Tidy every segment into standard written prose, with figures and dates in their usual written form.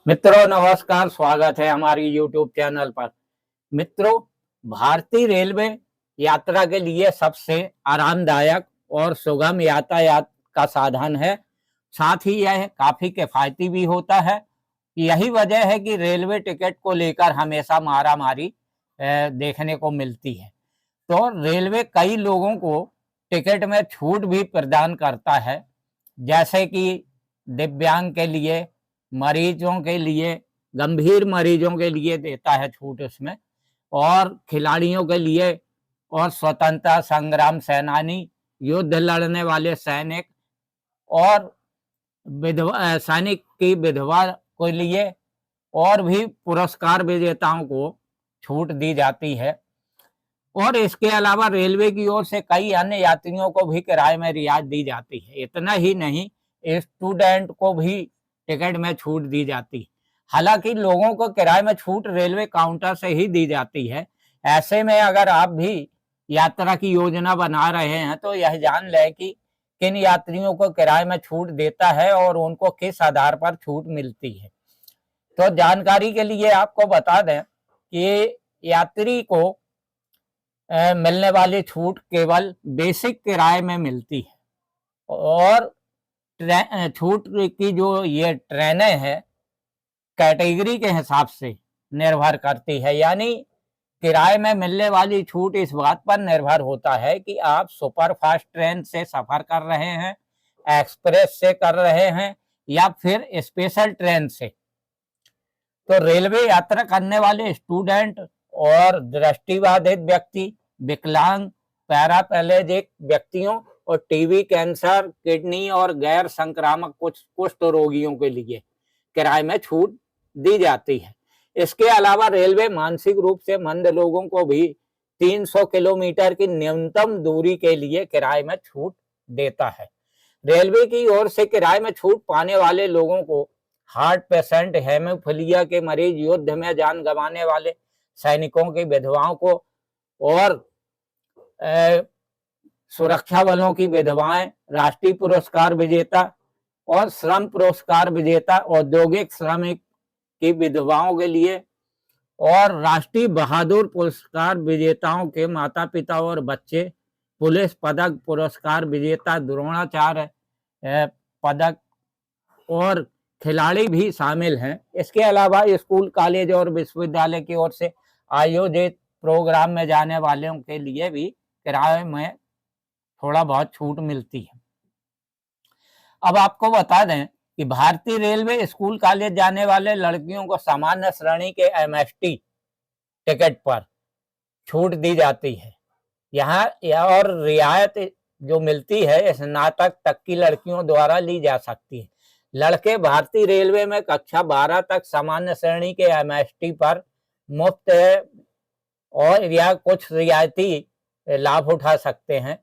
मित्रों नमस्कार, स्वागत है हमारी यूट्यूब चैनल पर। मित्रों, भारतीय रेलवे यात्रा के लिए सबसे आरामदायक और सुगम यातायात का साधन है। साथ ही यह काफी किफायती भी होता है। यही वजह है कि रेलवे टिकट को लेकर हमेशा मारामारी देखने को मिलती है। तो रेलवे कई लोगों को टिकट में छूट भी प्रदान करता है, जैसे कि दिव्यांग के लिए, मरीजों के लिए, गंभीर मरीजों के लिए देता है छूट उसमें, और खिलाड़ियों के लिए, और स्वतंत्रता संग्राम सेनानी, युद्ध लड़ने वाले सैनिक और विधवा सैनिक की विधवा के लिए, और भी पुरस्कार विजेताओं को छूट दी जाती है। और इसके अलावा रेलवे की ओर से कई अन्य यात्रियों को भी किराए में रियायत दी जाती है। इतना ही नहीं, स्टूडेंट को भी टिकट में छूट दी जाती है। हालांकि लोगों को किराए में छूट रेलवे काउंटर से ही दी जाती है। ऐसे में अगर आप भी यात्रा की योजना बना रहे हैं तो यह जान लें कि किन यात्रियों को किराए में छूट देता है और उनको किस आधार पर छूट मिलती है। तो जानकारी के लिए आपको बता दें कि यात्री को मिलने वाली छूट केवल बेसिक किराए में मिलती है, और छूट की जो ये ट्रेनें हैं कैटेगरी के हिसाब से निर्भर करती है। यानी किराए में मिलने वाली छूट इस बात पर निर्भर होता है कि आप सुपर फास्ट ट्रेन से सफर कर रहे हैं, एक्सप्रेस से कर रहे हैं, या फिर स्पेशल ट्रेन से। तो रेलवे यात्रा करने वाले स्टूडेंट और दृष्टिबाधित व्यक्ति, विकलांग, पैराप्लेजिक व्यक्तियों और टीबी, कैंसर, किडनी और गैर संक्रामक कुष्ठ रोगियों के लिए किराए में छूट दी जाती है। इसके अलावा रेलवे मानसिक रूप से मंद लोगों को भी 300 किलोमीटर की न्यूनतम दूरी के लिए किराए में छूट देता है। रेलवे की ओर से किराए में छूट पाने वाले लोगों को हार्ट पेशेंट, हेमोफीलिया के मरीज, युद्ध में जान गंवाने वाले सैनिकों की विधवाओं को, और सुरक्षा बलों की विधवाएं, राष्ट्रीय पुरस्कार विजेता और श्रम पुरस्कार विजेता औद्योगिक श्रमिक की विधवाओं के लिए, और राष्ट्रीय बहादुर पुरस्कार विजेताओं के माता पिता और बच्चे, पुलिस पदक पुरस्कार विजेता, द्रोणाचार्य पदक और खिलाड़ी भी शामिल हैं। इसके अलावा स्कूल, कॉलेज और विश्वविद्यालय की ओर से आयोजित प्रोग्राम में जाने वालों के लिए भी किराए में थोड़ा बहुत छूट मिलती है। अब आपको बता दें कि भारतीय रेलवे स्कूल कॉलेज जाने वाले लड़कियों को सामान्य श्रेणी के एमएसटी टिकट पर छूट दी जाती है। यहाँ और रियायत जो मिलती है स्नातक तक की लड़कियों द्वारा ली जा सकती है। लड़के भारतीय रेलवे में कक्षा 12 तक सामान्य श्रेणी के एमएसटी पर मुफ्त और या कुछ रियायती लाभ उठा सकते हैं,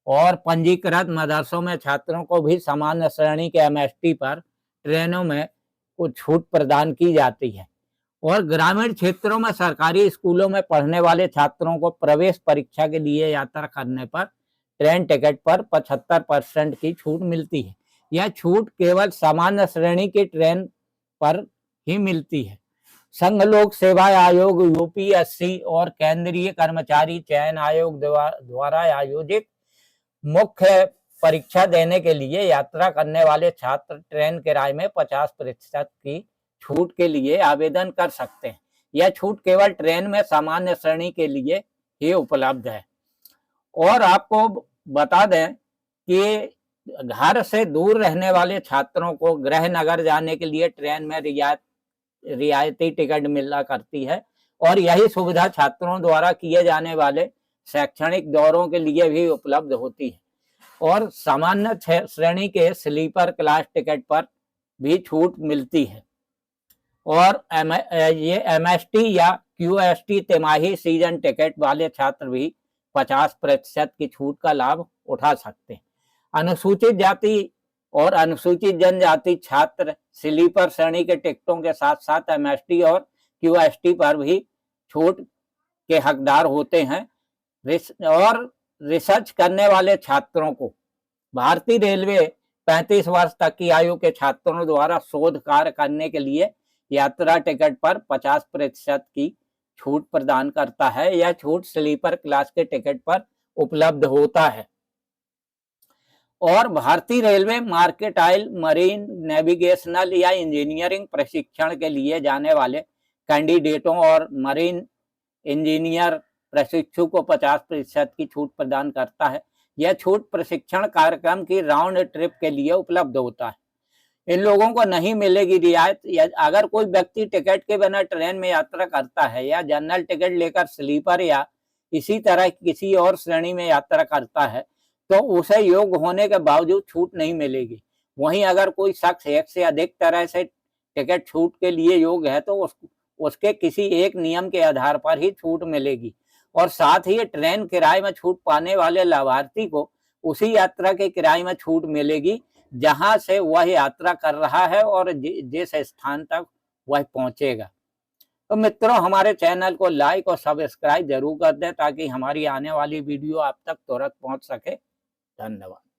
और पंजीकृत मदरसों में छात्रों को भी सामान्य श्रेणी के एमएसटी पर ट्रेनों में कुछ छूट प्रदान की जाती है। और ग्रामीण क्षेत्रों में सरकारी स्कूलों में पढ़ने वाले छात्रों को प्रवेश परीक्षा के लिए यात्रा करने पर ट्रेन टिकट पर 75% की छूट मिलती है। यह छूट केवल सामान्य श्रेणी की ट्रेन पर ही मिलती है। संघ लोक सेवा आयोग, यूपीएससी और केंद्रीय कर्मचारी चयन आयोग द्वारा आयोजित मुख्य परीक्षा देने के लिए यात्रा करने वाले छात्र ट्रेन किराए में 50% की छूट के लिए आवेदन कर सकते हैं। यह छूट केवल ट्रेन में सामान्य श्रेणी के लिए ही उपलब्ध है। और आपको बता दें कि घर से दूर रहने वाले छात्रों को गृह नगर जाने के लिए ट्रेन में रियायती टिकट मिला करती है, और यही सुविधा छात्रों द्वारा किए जाने वाले शैक्षणिक दौरों के लिए भी उपलब्ध होती है। और सामान्य श्रेणी के स्लीपर क्लास टिकट पर भी छूट मिलती है। और ये एमएसटी या क्यूएसटी तिमाही सीजन टिकट वाले छात्र भी 50% की छूट का लाभ उठा सकते हैं। अनुसूचित जाति और अनुसूचित जनजाति छात्र स्लीपर श्रेणी के टिकटों के साथ साथ एमएसटी और क्यूएसटी पर भी छूट के हकदार होते हैं। और रिसर्च करने वाले छात्रों को भारतीय रेलवे 35 वर्ष तक की आयु के छात्रों द्वारा शोध कार्य करने के लिए यात्रा टिकट पर 50% की छूट प्रदान करता है। यह छूट स्लीपर क्लास के टिकट पर उपलब्ध होता है। और भारतीय रेलवे मर्केंटाइल, मरीन, नेविगेशनल या इंजीनियरिंग प्रशिक्षण के लिए जाने वाले कैंडिडेटों और मरीन इंजीनियर प्रशिक्षु को 50% की छूट प्रदान करता है। यह छूट प्रशिक्षण कार्यक्रम की राउंड ट्रिप के लिए उपलब्ध होता है। इन लोगों को नहीं मिलेगी रियायत। या अगर कोई व्यक्ति टिकट के बिना ट्रेन में यात्रा करता है या जनरल टिकट लेकर स्लीपर या इसी तरह किसी और श्रेणी में यात्रा करता है तो उसे योग्य होने के बावजूद छूट नहीं मिलेगी। वहीं अगर कोई शख्स एक से अधिक तरह से टिकट छूट के लिए योग्य है तो उसके किसी एक नियम के आधार पर ही छूट मिलेगी। और साथ ही ट्रेन किराए में छूट पाने वाले लाभार्थी को उसी यात्रा के किराए में छूट मिलेगी जहां से वह यात्रा कर रहा है और जिस स्थान तक वह पहुंचेगा। तो मित्रों, हमारे चैनल को लाइक और सब्सक्राइब जरूर कर दें ताकि हमारी आने वाली वीडियो आप तक तुरंत पहुंच सके। धन्यवाद।